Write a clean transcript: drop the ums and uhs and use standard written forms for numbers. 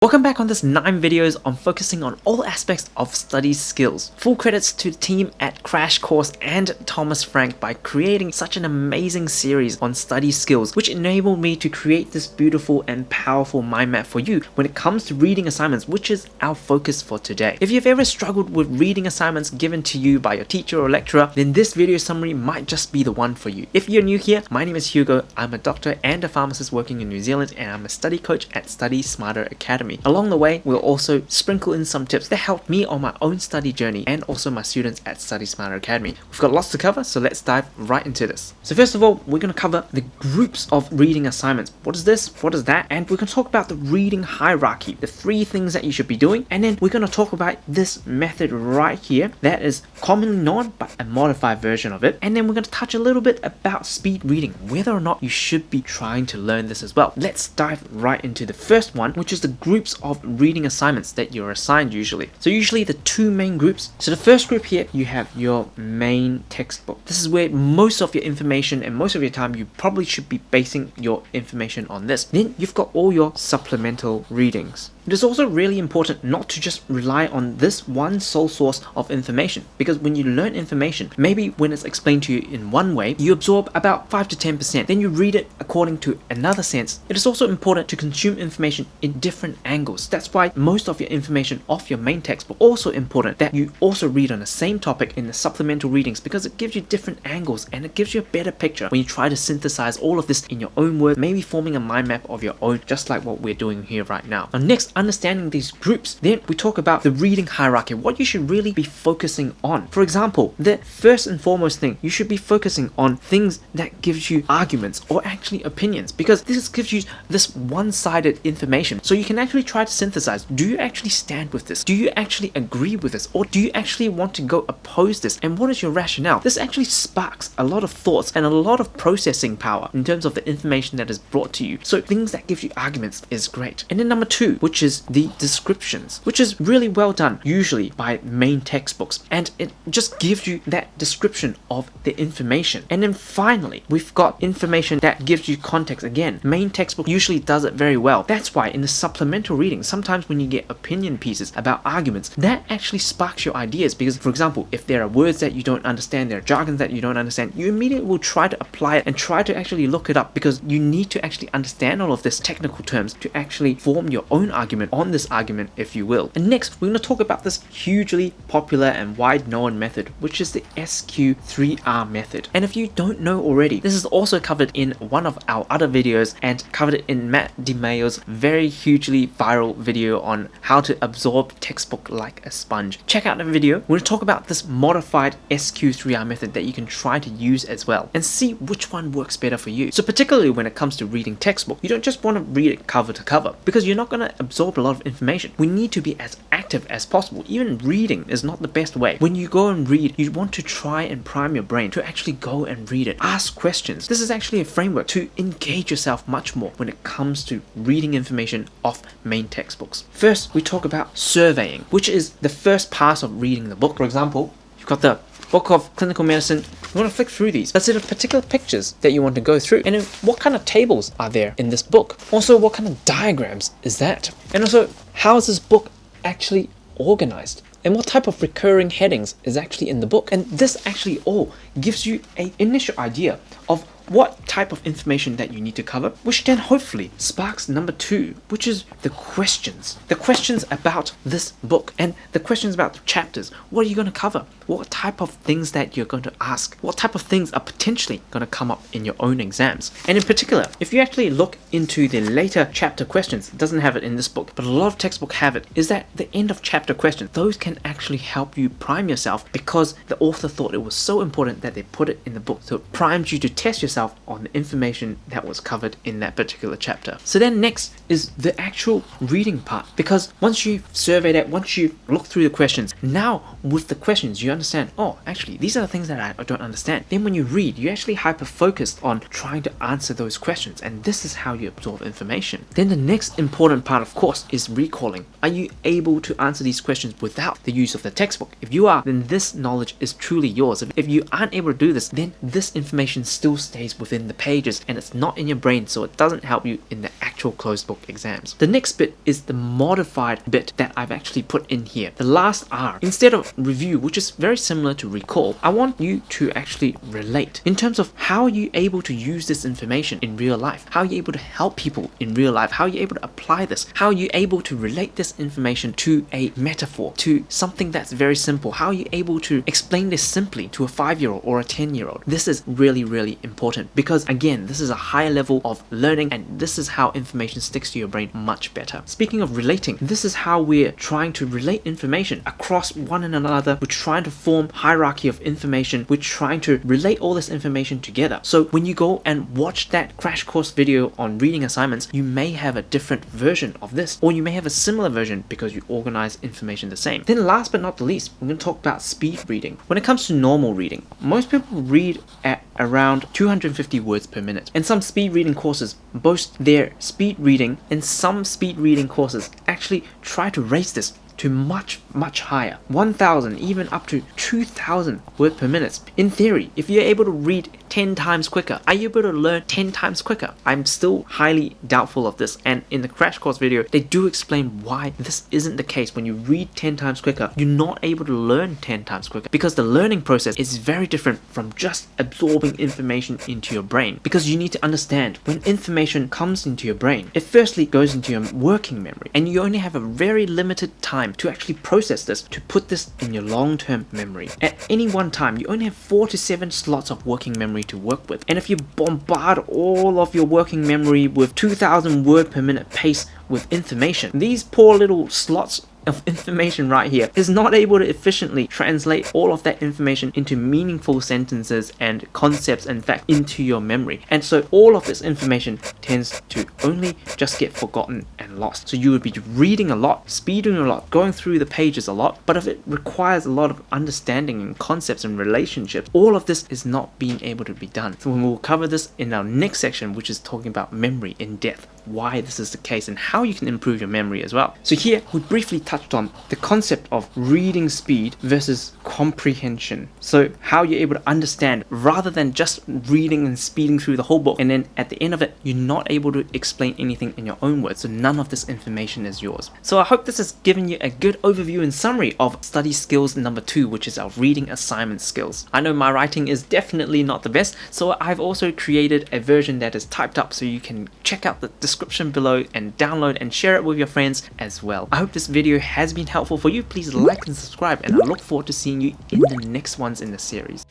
Welcome back on this 9 videos on focusing on all aspects of study skills. Full credits to the team at Crash Course and Thomas Frank by creating such an amazing series on study skills, which enabled me to create this beautiful and powerful mind map for you when it comes to reading assignments, which is our focus for today. If you've ever struggled with reading assignments given to you by your teacher or lecturer, then this video summary might just be the one for you. If you're new here, my name is Hugo. I'm a doctor and a pharmacist working in New Zealand, and I'm a study coach at Study Smarter Academy. Along the way, we'll also sprinkle in some tips that helped me on my own study journey and also my students at Study Smarter Academy. We've got lots to cover, so let's dive right into this. So first of all, we're going to cover the groups of reading assignments. What is this? What is that? And we're going to talk about the reading hierarchy, the 3 things that you should be doing. And then we're going to talk about this method right here that is commonly known but a modified version of it. And then we're going to touch a little bit about speed reading, whether or not you should be trying to learn this as well. Let's dive right into the first one, which is the groups of reading assignments that you're assigned usually. So usually the 2 main groups. So the first group here, you have your main textbook. This is where most of your information and most of your time you probably should be basing your information on this. Then you've got all your supplemental readings. It is also really important not to just rely on this one sole source of information, because when you learn information, maybe when it's explained to you in one way, you absorb about 5 to 10%, then you read it according to another sense. It is also important to consume information in different angles. That's why most of your information off your main textbook also important that you also read on the same topic in the supplemental readings, because it gives you different angles and it gives you a better picture when you try to synthesize all of this in your own words, maybe forming a mind map of your own, just like what we're doing here right now. Now next, understanding these groups, then we talk about the reading hierarchy, what you should really be focusing on. For example, the first and foremost thing, you should be focusing on things that gives you arguments or actually opinions, because this gives you this one-sided information. So you can actually try to synthesize, do you actually stand with this? Do you actually agree with this? Or do you actually want to go oppose this? And what is your rationale? This actually sparks a lot of thoughts and a lot of processing power in terms of the information that is brought to you. So things that give you arguments is great. And then number 2, which is the descriptions, which is really well done, usually by main textbooks, and it just gives you that description of the information. And then finally, we've got information that gives you context. Again, main textbook usually does it very well. That's why in the supplemental reading, sometimes when you get opinion pieces about arguments, that actually sparks your ideas, because for example, if there are words that you don't understand, there are jargons that you don't understand, you immediately will try to apply it and try to actually look it up, because you need to actually understand all of this technical terms to actually form your own argument on this argument, if you will. And next, we're going to talk about this hugely popular and wide known method, which is the SQ3R method. And if you don't know already, this is also covered in one of our other videos and covered it in Matt DiMaio's very hugely viral video on how to absorb textbook like a sponge. Check out the video. We're going to talk about this modified SQ3R method that you can try to use as well and see which one works better for you. So particularly when it comes to reading textbook, you don't just want to read it cover to cover, because you're not going to absorb a lot of information. We need to be as active as possible. Even reading is not the best way. When you go and read, you want to try and prime your brain to actually go and read it. Ask questions. This is actually a framework to engage yourself much more when it comes to reading information off main textbooks. First, we talk about surveying, which is the first part of reading the book. For example, you've got the book of clinical medicine. You want to flick through these. That's it, particular pictures that you want to go through. And then what kind of tables are there in this book? Also, what kind of diagrams is that? And also, how is this book actually organized? And what type of recurring headings is actually in the book? And this actually all gives you an initial idea of what type of information that you need to cover, which then hopefully sparks number 2, which is the questions. The questions about this book and the questions about the chapters. What are you going to cover? What type of things that you're going to ask? What type of things are potentially going to come up in your own exams? And in particular, if you actually look into the later chapter questions, it doesn't have it in this book, but a lot of textbooks have it, is that the end of chapter questions, those can actually help you prime yourself, because the author thought it was so important that they put it in the book. So it primes you to test yourself on the information that was covered in that particular chapter. So then next is the actual reading part, because once you've surveyed it, once you look through the questions, now with the questions you understand, oh, actually these are the things that I don't understand. Then when you read, you're actually hyper focused on trying to answer those questions, and this is how you absorb information. Then the next important part, of course, is recalling. Are you able to answer these questions without the use of the textbook. If you are, then this knowledge is truly yours. If you aren't able to do this, then this information still stays within the pages and it's not in your brain, so it doesn't help you in the actual closed book exams. The next bit is the modified bit that I've actually put in here. The last R. Instead of review, which is very similar to recall, I want you to actually relate in terms of how you're able to use this information in real life, how you're able to help people in real life, how you're able to apply this, how you're able to relate this information to a metaphor, to something that's very simple, how you're able to explain this simply to a 5-year-old or a 10-year-old. This is really, really important because again, this is a higher level of learning and this is how information sticks to your brain much better. Speaking of relating, this is how we're trying to relate information across one another. We're trying to form hierarchy of information. We're trying to relate all this information together. So when you go and watch that crash course video on reading assignments, you may have a different version of this, or you may have a similar version because you organize information the same. Then last but not the least, we're going to talk about speed reading. When it comes to normal reading, most people read at around 250 words per minute, and some speed reading courses boast their speed reading, and some speed reading courses actually try to raise this to much higher, 1,000, even up to 2,000 words per minute. In theory, if you're able to read 10 times quicker, are you able to learn 10 times quicker? I'm still highly doubtful of this, and in the crash course video, they do explain why this isn't the case. When you read 10 times quicker, you're not able to learn 10 times quicker because the learning process is very different from just absorbing information into your brain. Because you need to understand, when information comes into your brain, it firstly goes into your working memory, and you only have a very limited time to actually process this, to put this in your long-term memory. At any one time, you only have 4 to 7 slots of working memory to work with, and if you bombard all of your working memory with 2,000 word per minute pace with information, these poor little slots of information right here is not able to efficiently translate all of that information into meaningful sentences and concepts and facts into your memory. And so all of this information tends to only just get forgotten and lost. So you would be reading a lot, speeding a lot, going through the pages a lot, but if it requires a lot of understanding and concepts and relationships, all of this is not being able to be done. So we'll cover this in our next section, which is talking about memory in depth, why this is the case and how you can improve your memory as well. So here we briefly touched on the concept of reading speed versus comprehension. So how you're able to understand rather than just reading and speeding through the whole book, and then at the end of it you're not able to explain anything in your own words, so none of this information is yours. So I hope this has given you a good overview and summary of study skills number 2, which is our reading assignment skills. I know my writing is definitely not the best, so I've also created a version that is typed up so you can check out the description below and download and share it with your friends as well. I hope this video has been helpful for you. Please like and subscribe, and I look forward to seeing you in the next ones in the series.